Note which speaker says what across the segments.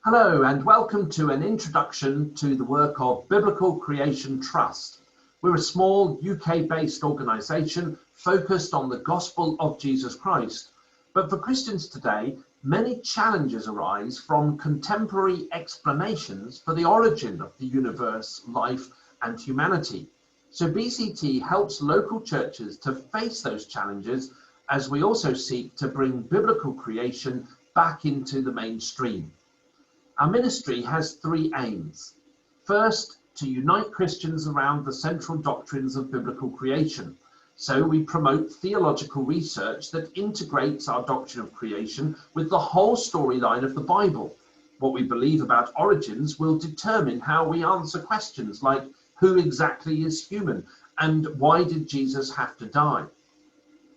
Speaker 1: Hello and welcome to an introduction to the work of Biblical Creation Trust. We're a small UK-based organisation focused on the gospel of Jesus Christ. But for Christians today, many challenges arise from contemporary explanations for the origin of the universe, life and humanity. So BCT helps local churches to face those challenges as we also seek to bring biblical creation back into the mainstream. Our ministry has three aims. First, to unite Christians around the central doctrines of biblical creation. So we promote theological research that integrates our doctrine of creation with the whole storyline of the Bible. What we believe about origins will determine how we answer questions like who exactly is human and why did Jesus have to die?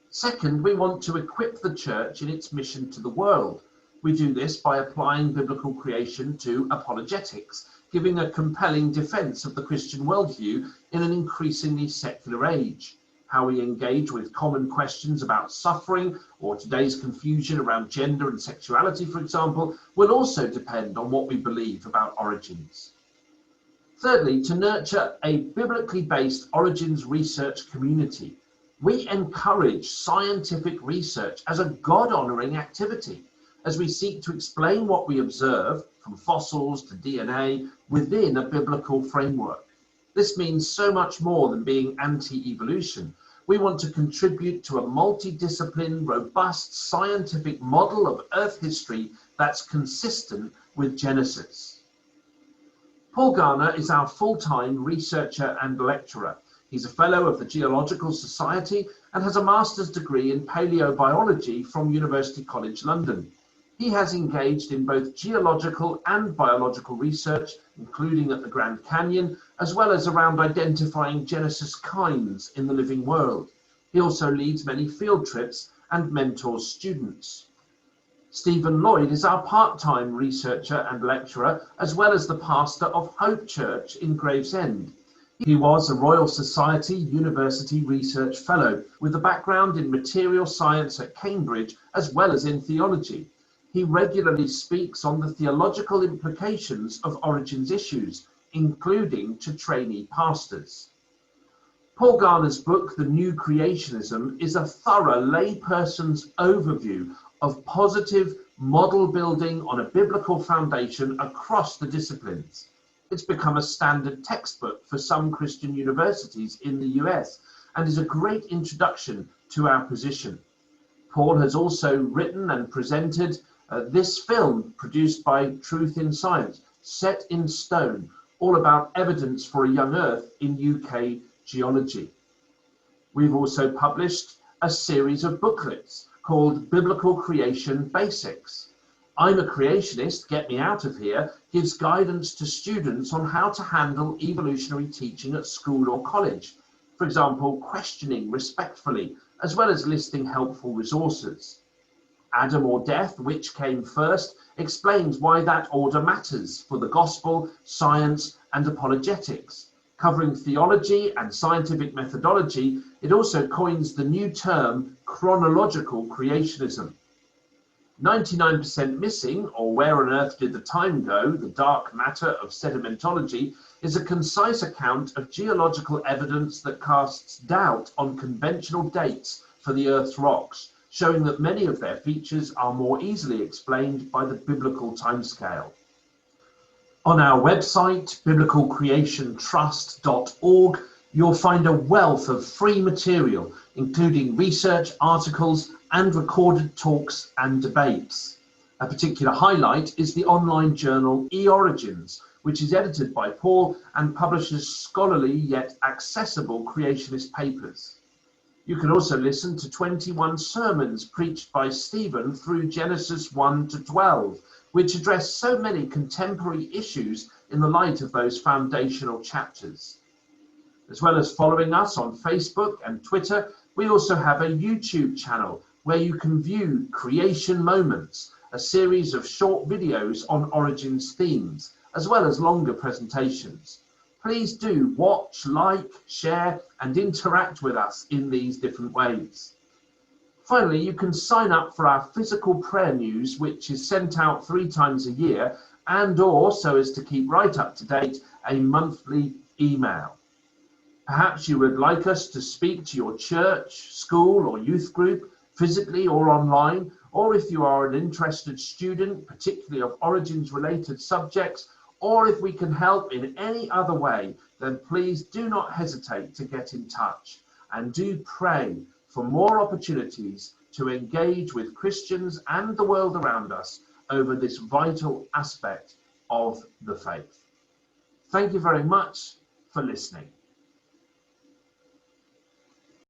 Speaker 1: Second, we want to equip the church in its mission to the world. We do this by applying biblical creation to apologetics, giving a compelling defense of the Christian worldview in an increasingly secular age. How we engage with common questions about suffering or today's confusion around gender and sexuality, for example, will also depend on what we believe about origins. Thirdly, to nurture a biblically based origins research community. We encourage scientific research as a God-honoring activity, as we seek to explain what we observe, from fossils to DNA, within a biblical framework. This means so much more than being anti-evolution. We want to contribute to a multidisciplined, robust scientific model of Earth history that's consistent with Genesis. Paul Garner is our full-time researcher and lecturer. He's a fellow of the Geological Society and has a master's degree in paleobiology from University College London. He has engaged in both geological and biological research, including at the Grand Canyon, as well as around identifying Genesis kinds in the living world. He also leads many field trips and mentors students. Stephen Lloyd is our part-time researcher and lecturer, as well as the pastor of Hope Church in Gravesend. He was a Royal Society University Research Fellow with a background in material science at Cambridge, as well as in theology. He regularly speaks on the theological implications of origins issues, including to trainee pastors. Paul Garner's book, The New Creationism, is a thorough layperson's overview of positive model building on a biblical foundation across the disciplines. It's become a standard textbook for some Christian universities in the US and is a great introduction to our position. Paul has also written and presented this film produced by Truth in Science, Set in Stone, all about evidence for a young Earth in UK geology. We've also published a series of booklets called Biblical Creation Basics. I'm a Creationist, Get Me Out of Here gives guidance to students on how to handle evolutionary teaching at school or college. For example, questioning respectfully, as well as listing helpful resources. Adam or Death, which came first, explains why that order matters for the gospel, science, and apologetics. Covering theology and scientific methodology, it also coins the new term chronological creationism. 99% Missing, or Where on Earth Did the Time Go? The Dark Matter of Sedimentology, is a concise account of geological evidence that casts doubt on conventional dates for the Earth's rocks, showing that many of their features are more easily explained by the biblical timescale. On our website, biblicalcreationtrust.org, you'll find a wealth of free material, including research articles and recorded talks and debates. A particular highlight is the online journal eOrigins, which is edited by Paul and publishes scholarly yet accessible creationist papers. You can also listen to 21 sermons preached by Stephen through Genesis 1 to 12, which address so many contemporary issues in the light of those foundational chapters. As well as following us on Facebook and Twitter, we also have a YouTube channel where you can view Creation Moments, a series of short videos on origins themes, as well as longer presentations. Please do watch, like, share, and interact with us in these different ways. Finally, you can sign up for our physical prayer news, which is sent out 3 times a year, and or, so as to keep right up to date, a monthly email. Perhaps you would like us to speak to your church, school or youth group, physically or online, or if you are an interested student, particularly of origins related subjects, or if we can help in any other way, then please do not hesitate to get in touch, and do pray for more opportunities to engage with Christians and the world around us over this vital aspect of the faith. Thank you very much for listening.